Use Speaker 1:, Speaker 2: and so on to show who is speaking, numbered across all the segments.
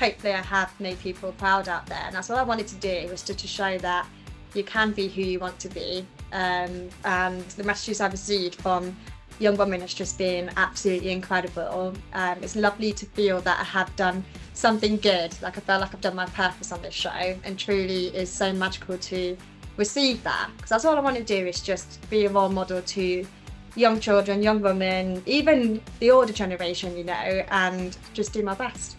Speaker 1: hopefully I have made people proud out there. And that's what I wanted to do, was to show that you can be who you want to be. And the messages I've received from young women has just been absolutely incredible. It's lovely to feel that I have done something good. Like, I felt like I've done my purpose on this show, and truly is so magical to receive that, because that's all I want to do, is just be a role model to young children, young women, even the older generation, you know, and just do my best.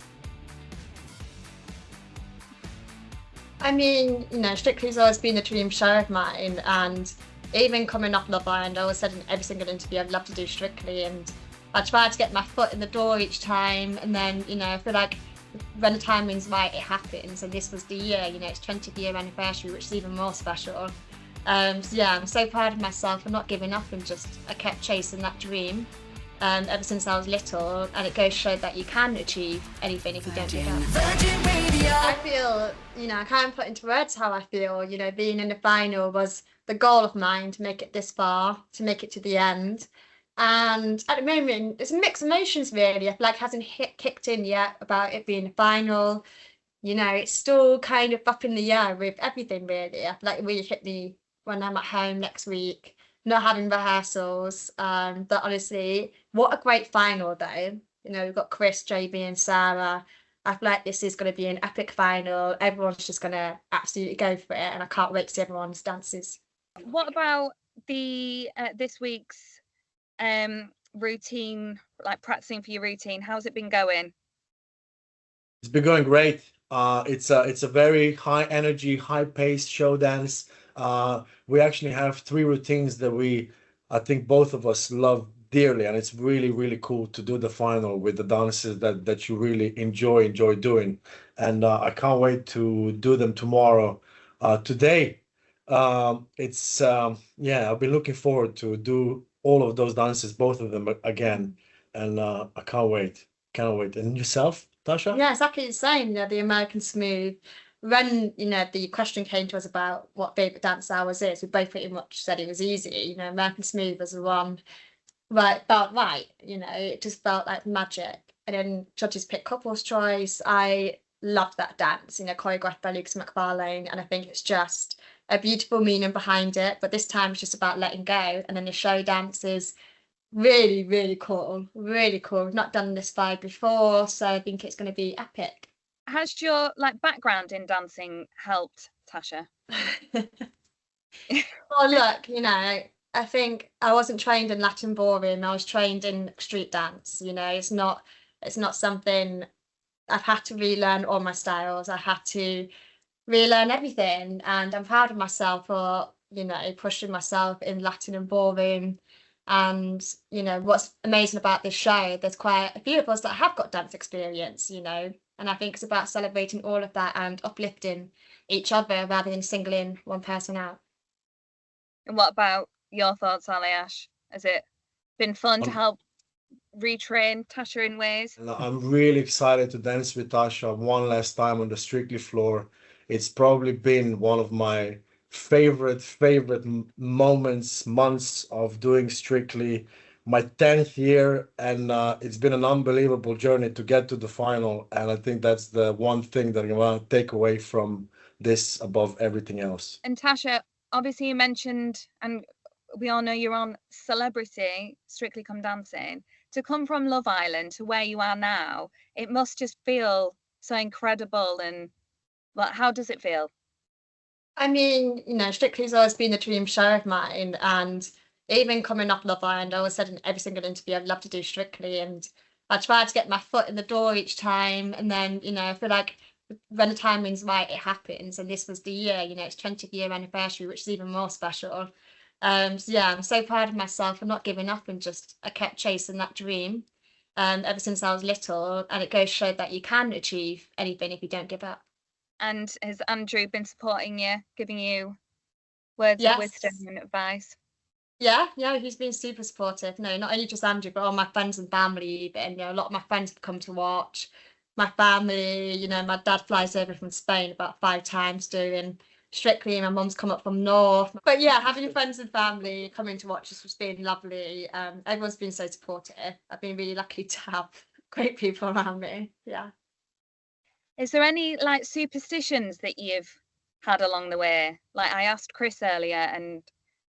Speaker 1: I mean, you know, Strictly's always been a dream show of mine, and even coming off Love Island, I always said in every single interview I'd love to do Strictly, and I tried to get my foot in the door each time, and then, you know, I feel like when the timing's right, it happens, and this was the year, you know, it's 20th year anniversary, which is even more special. So yeah, I'm so proud of myself for not giving up, and just I kept chasing that dream ever since I was little, and it goes to show that you can achieve anything if you don't give up. I feel, you know, I can't put into words how I feel. You know, being in the final was the goal of mine, to make it this far, to make it to the end. And at the moment, it's mixed emotions really. I feel like it hasn't kicked in yet about it being the final. You know, it's still kind of up in the air with everything really. I feel like it really hit me when I'm at home next week, not having rehearsals. But honestly, what a great final though. You know, we've got Chris, JB and Sarah. I feel like this is going to be an epic final. Everyone's just going to absolutely go for it, and I can't wait to see everyone's dances.
Speaker 2: What about the this week's routine, like practicing for your routine? How's it been going?
Speaker 3: It's been going great. It's a very high energy, high paced show dance. We actually have three routines that I think both of us love dearly, and it's really cool to do the final with the dances that you really enjoy doing. And I can't wait to do them tomorrow. Today, yeah, I've been looking forward to do all of those dances, both of them again, and I can't wait. Can't wait. And yourself, Tasha?
Speaker 1: Yeah, exactly the same. You know, the American Smooth. When, you know, the question came to us about what favourite dance ours is, we both pretty much said it was easy. You know, American Smooth was the one, right, felt right. You know, it just felt like magic. And then judges picked couples choice. I loved that dance, you know, choreographed by Lucas McFarlane, and I think it's just a beautiful meaning behind it. But this time it's just about letting go. And then the show dance is really cool. Really cool. We've not done this vibe before, so I think it's going to be epic.
Speaker 2: Has your like background in dancing helped, Tasha?
Speaker 1: Well, look, you know, I think I wasn't trained in Latin ballroom. I was trained in street dance. You know, it's not something I've had to relearn all my styles. I had to relearn everything, and I'm proud of myself for, you know, pushing myself in Latin and ballroom. And, you know, what's amazing about this show, there's quite a few of us that have got dance experience, you know, and I think it's about celebrating all of that and uplifting each other rather than singling one person out.
Speaker 2: And what about your thoughts, Aljaz? Has it been fun to help retrain Tasha in ways?
Speaker 3: I'm really excited to dance with Tasha one last time on the Strictly floor. It's probably been one of my favorite moments, months of doing Strictly, my 10th year, and it's been an unbelievable journey to get to the final. And I think that's the one thing that I want to take away from this above everything else.
Speaker 2: And Tasha, obviously you mentioned, and we all know you're on Celebrity, Strictly Come Dancing. To come from Love Island to where you are now, it must just feel so incredible. And like, how does it feel?
Speaker 1: I mean, you know, Strictly's always been a dream show of mine, and even coming off Love Island, I always said in every single interview I'd love to do Strictly, and I tried to get my foot in the door each time, and then, you know, I feel like when the timing's right, it happens, and this was the year, you know, it's 20th year anniversary, which is even more special. So yeah, I'm so proud of myself for not giving up, and just I kept chasing that dream ever since I was little, and it goes to show that you can achieve anything if you don't give up.
Speaker 2: And has Andrew been supporting you, giving you words
Speaker 1: Yes.
Speaker 2: of wisdom and advice?
Speaker 1: Yeah, he's been super supportive. No, not only just Andrew, but all my friends and family even. You know, a lot of my friends have come to watch. My family, you know, my dad flies over from Spain about 5 times doing Strictly. My mum's come up from North. But yeah, having friends and family coming to watch us has been lovely. Everyone's been so supportive. I've been really lucky to have great people around me. Yeah.
Speaker 2: Is there any like superstitions that you've had along the way? Like I asked Chris earlier and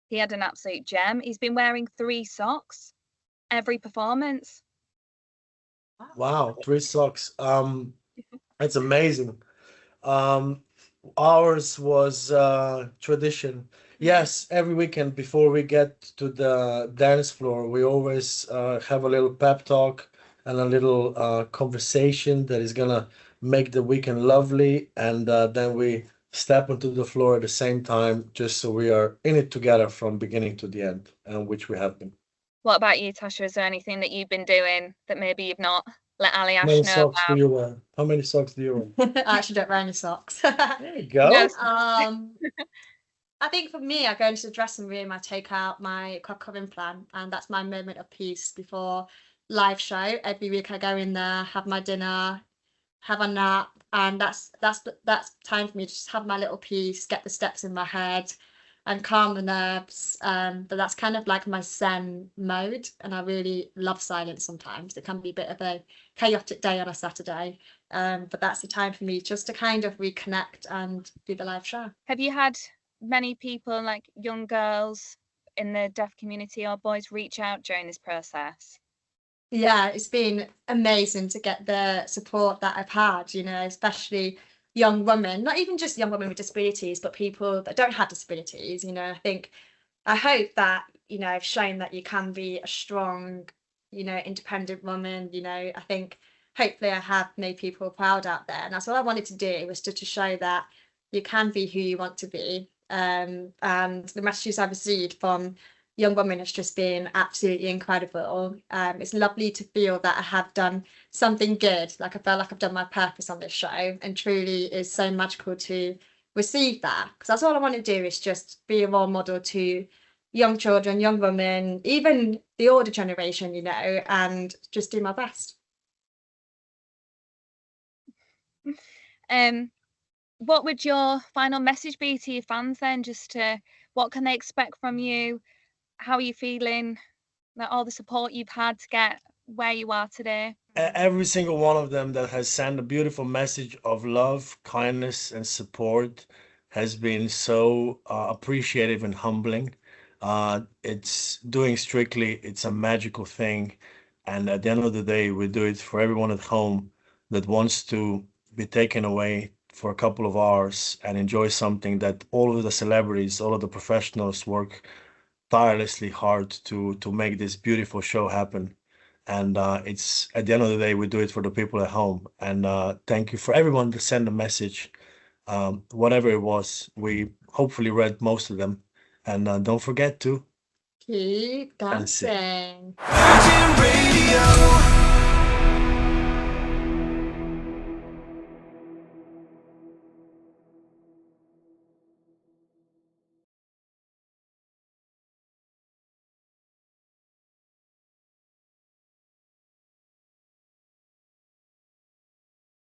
Speaker 2: he had an absolute gem. He's been wearing 3 socks every performance.
Speaker 3: Wow, 3 socks. It's amazing. Ours was tradition. Yes, every weekend before we get to the dance floor, we always have a little pep talk and a little conversation that is gonna make the weekend lovely, and then we step onto the floor at the same time, just so we are in it together from beginning to the end, and which we have been.
Speaker 2: What about you, Tasha? Is there anything that you've been doing that maybe you've not let Ali
Speaker 3: How
Speaker 2: Ash
Speaker 3: many
Speaker 2: know
Speaker 3: socks do
Speaker 2: about?
Speaker 3: you wear? How many socks do you wear?
Speaker 1: I actually don't wear any socks.
Speaker 3: There you go.
Speaker 2: No.
Speaker 1: I think for me, I go into the dressing room, I take out my cocoa implant, and that's my moment of peace before live show. Every week I go in there, have my dinner, have a nap, and that's time for me to just have my little peace, get the steps in my head, and calm the nerves. But that's kind of like my Zen mode, and I really love silence sometimes. It can be a bit of a chaotic day on a Saturday, but that's the time for me just to kind of reconnect and do the live show.
Speaker 2: Have you had many people, like young girls in the deaf community or boys, reach out during this process?
Speaker 1: Yeah, it's been amazing to get the support that I've had, especially young women, not even just young women with disabilities, but people that don't have disabilities. I hope that, I've shown that you can be a strong, independent woman. I think hopefully I have made people proud out there. And that's what I wanted to do, was to show that you can be who you want to be. And the messages I've received from young women has just been absolutely incredible. It's lovely to feel that I have done something good. Like I felt like I've done my purpose on this show, and truly is so magical to receive that, because that's all I want to do, is just be a role model to young children, young women, even the older generation, and just do my best.
Speaker 2: What would your final message be to your fans then? What can they expect from you? How are you feeling? Like all the support you've had to get where you are today?
Speaker 3: Every single one of them that has sent a beautiful message of love, kindness, and support has been so appreciative and humbling. It's doing Strictly, it's a magical thing. And at the end of the day, we do it for everyone at home that wants to be taken away for a couple of hours and enjoy something that all of the celebrities, all of the professionals work tirelessly hard to make this beautiful show happen. And it's at the end of the day, we do it for the people at home. And thank you for everyone to send a message, whatever it was. We hopefully read most of them. And don't forget to
Speaker 1: Keep
Speaker 3: That's it.
Speaker 1: dancing.
Speaker 4: Virgin Radio.